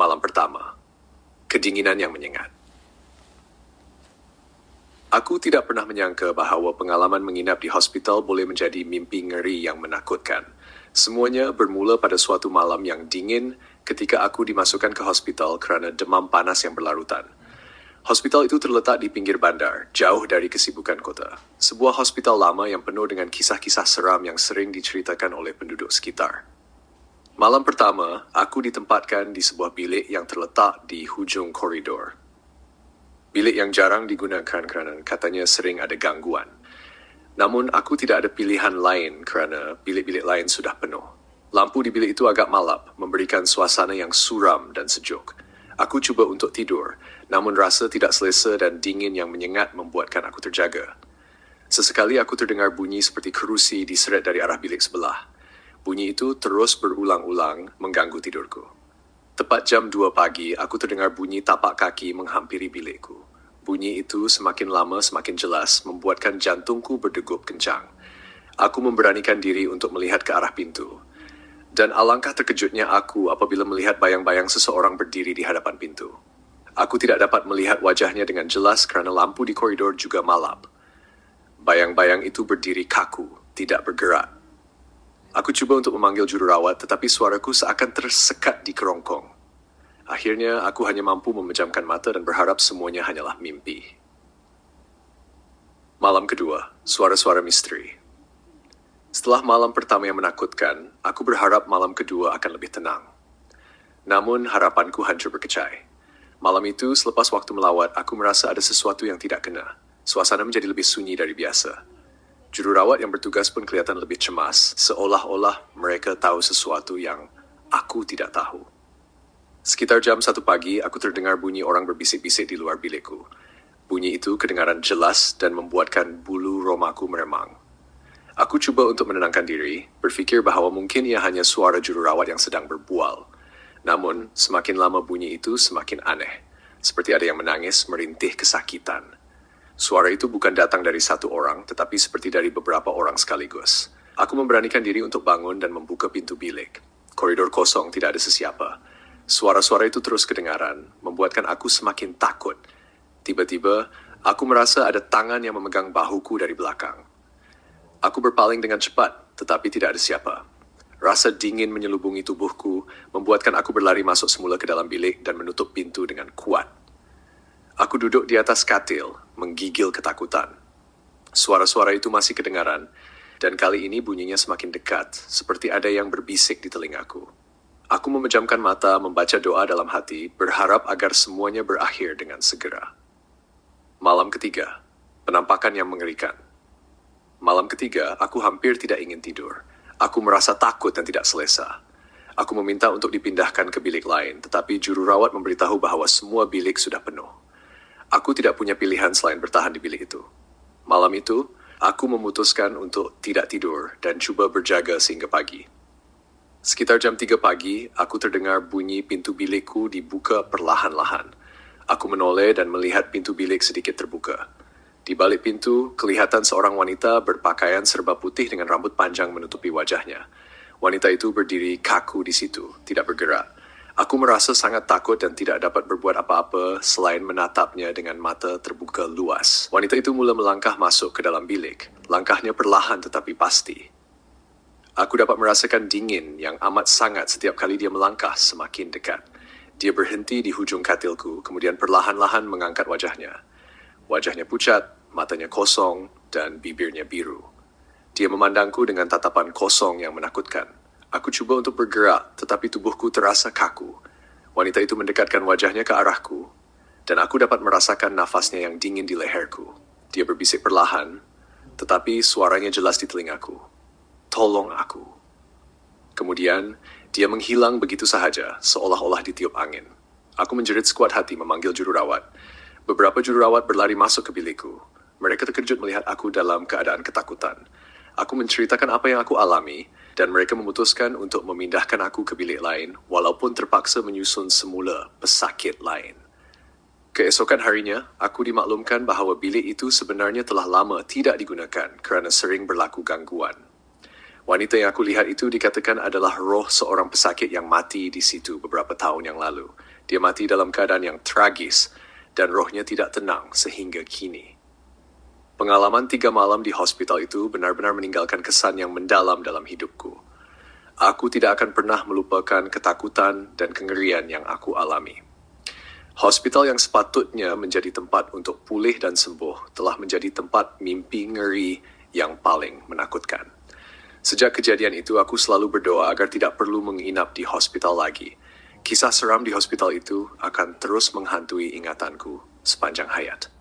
Malam pertama. Kedinginan yang menyengat. Aku tidak pernah menyangka bahawa pengalaman menginap di hospital boleh menjadi mimpi ngeri yang menakutkan. Semuanya bermula pada suatu malam yang dingin ketika aku dimasukkan ke hospital kerana demam panas yang berlarutan. Hospital itu terletak di pinggir bandar, jauh dari kesibukan kota. Sebuah hospital lama yang penuh dengan kisah-kisah seram yang sering diceritakan oleh penduduk sekitar. Malam pertama, aku ditempatkan di sebuah bilik yang terletak di hujung koridor. Bilik yang jarang digunakan kerana katanya sering ada gangguan. Namun aku tidak ada pilihan lain kerana bilik-bilik lain sudah penuh. Lampu di bilik itu agak malap, memberikan suasana yang suram dan sejuk. Aku cuba untuk tidur, namun rasa tidak selesa dan dingin yang menyengat membuatkan aku terjaga. Sesekali aku terdengar bunyi seperti kerusi diseret dari arah bilik sebelah. Bunyi itu terus berulang-ulang mengganggu tidurku. Tepat jam 2 pagi, aku terdengar bunyi tapak kaki menghampiri bilikku. Bunyi itu semakin lama semakin jelas, membuatkan jantungku berdegup kencang. Aku memberanikan diri untuk melihat ke arah pintu. Dan alangkah terkejutnya aku apabila melihat bayang-bayang seseorang berdiri di hadapan pintu. Aku tidak dapat melihat wajahnya dengan jelas kerana lampu di koridor juga malap. Bayang-bayang itu berdiri kaku, tidak bergerak. Aku cuba untuk memanggil jururawat, tetapi suaraku seakan tersekat di kerongkong. Akhirnya, aku hanya mampu memejamkan mata dan berharap semuanya hanyalah mimpi. Malam kedua, suara-suara misteri. Setelah malam pertama yang menakutkan, aku berharap malam kedua akan lebih tenang. Namun, harapanku hancur berkecai. Malam itu, selepas waktu melawat, aku merasa ada sesuatu yang tidak kena. Suasana menjadi lebih sunyi dari biasa. Jururawat yang bertugas pun kelihatan lebih cemas, seolah-olah mereka tahu sesuatu yang aku tidak tahu. Sekitar jam 1 pagi, aku terdengar bunyi orang berbisik-bisik di luar bilikku. Bunyi itu kedengaran jelas dan membuatkan bulu romaku meremang. Aku cuba untuk menenangkan diri, berfikir bahawa mungkin ia hanya suara jururawat yang sedang berbual. Namun, semakin lama bunyi itu semakin aneh, seperti ada yang menangis merintih kesakitan. Suara itu bukan datang dari satu orang, tetapi seperti dari beberapa orang sekaligus. Aku memberanikan diri untuk bangun dan membuka pintu bilik. Koridor kosong, tidak ada sesiapa. Suara-suara itu terus kedengaran, membuatkan aku semakin takut. Tiba-tiba, aku merasa ada tangan yang memegang bahuku dari belakang. Aku berpaling dengan cepat, tetapi tidak ada siapa. Rasa dingin menyelubungi tubuhku, membuatkan aku berlari masuk semula ke dalam bilik dan menutup pintu dengan kuat. Aku duduk di atas katil, menggigil ketakutan. Suara-suara itu masih kedengaran, dan kali ini bunyinya semakin dekat, seperti ada yang berbisik di telingaku. Aku memejamkan mata, membaca doa dalam hati, berharap agar semuanya berakhir dengan segera. Malam ketiga, penampakan yang mengerikan. Malam ketiga, aku hampir tidak ingin tidur. Aku merasa takut dan tidak selesa. Aku meminta untuk dipindahkan ke bilik lain, tetapi jururawat memberitahu bahawa semua bilik sudah penuh. Aku tidak punya pilihan selain bertahan di bilik itu. Malam itu, aku memutuskan untuk tidak tidur dan cuba berjaga sehingga pagi. Sekitar jam 3 pagi, aku terdengar bunyi pintu bilikku dibuka perlahan-lahan. Aku menoleh dan melihat pintu bilik sedikit terbuka. Di balik pintu, kelihatan seorang wanita berpakaian serba putih dengan rambut panjang menutupi wajahnya. Wanita itu berdiri kaku di situ, tidak bergerak. Aku merasa sangat takut dan tidak dapat berbuat apa-apa selain menatapnya dengan mata terbuka luas. Wanita itu mula melangkah masuk ke dalam bilik. Langkahnya perlahan tetapi pasti. Aku dapat merasakan dingin yang amat sangat setiap kali dia melangkah semakin dekat. Dia berhenti di hujung katilku, kemudian perlahan-lahan mengangkat wajahnya. Wajahnya pucat, matanya kosong, dan bibirnya biru. Dia memandangku dengan tatapan kosong yang menakutkan. Aku cuba untuk bergerak, tetapi tubuhku terasa kaku. Wanita itu mendekatkan wajahnya ke arahku, dan aku dapat merasakan nafasnya yang dingin di leherku. Dia berbisik perlahan, tetapi suaranya jelas di telingaku. Tolong aku. Kemudian, dia menghilang begitu sahaja, seolah-olah ditiup angin. Aku menjerit sekuat hati memanggil jururawat. Beberapa jururawat berlari masuk ke bilikku. Mereka terkejut melihat aku dalam keadaan ketakutan. Aku menceritakan apa yang aku alami, dan mereka memutuskan untuk memindahkan aku ke bilik lain, walaupun terpaksa menyusun semula pesakit lain. Keesokan harinya, aku dimaklumkan bahawa bilik itu sebenarnya telah lama tidak digunakan kerana sering berlaku gangguan. Wanita yang aku lihat itu dikatakan adalah roh seorang pesakit yang mati di situ beberapa tahun yang lalu. Dia mati dalam keadaan yang tragis dan rohnya tidak tenang sehingga kini. Pengalaman 3 malam di hospital itu benar-benar meninggalkan kesan yang mendalam dalam hidupku. Aku tidak akan pernah melupakan ketakutan dan kengerian yang aku alami. Hospital yang sepatutnya menjadi tempat untuk pulih dan sembuh telah menjadi tempat mimpi ngeri yang paling menakutkan. Sejak kejadian itu, aku selalu berdoa agar tidak perlu menginap di hospital lagi. Kisah seram di hospital itu akan terus menghantui ingatanku sepanjang hayat.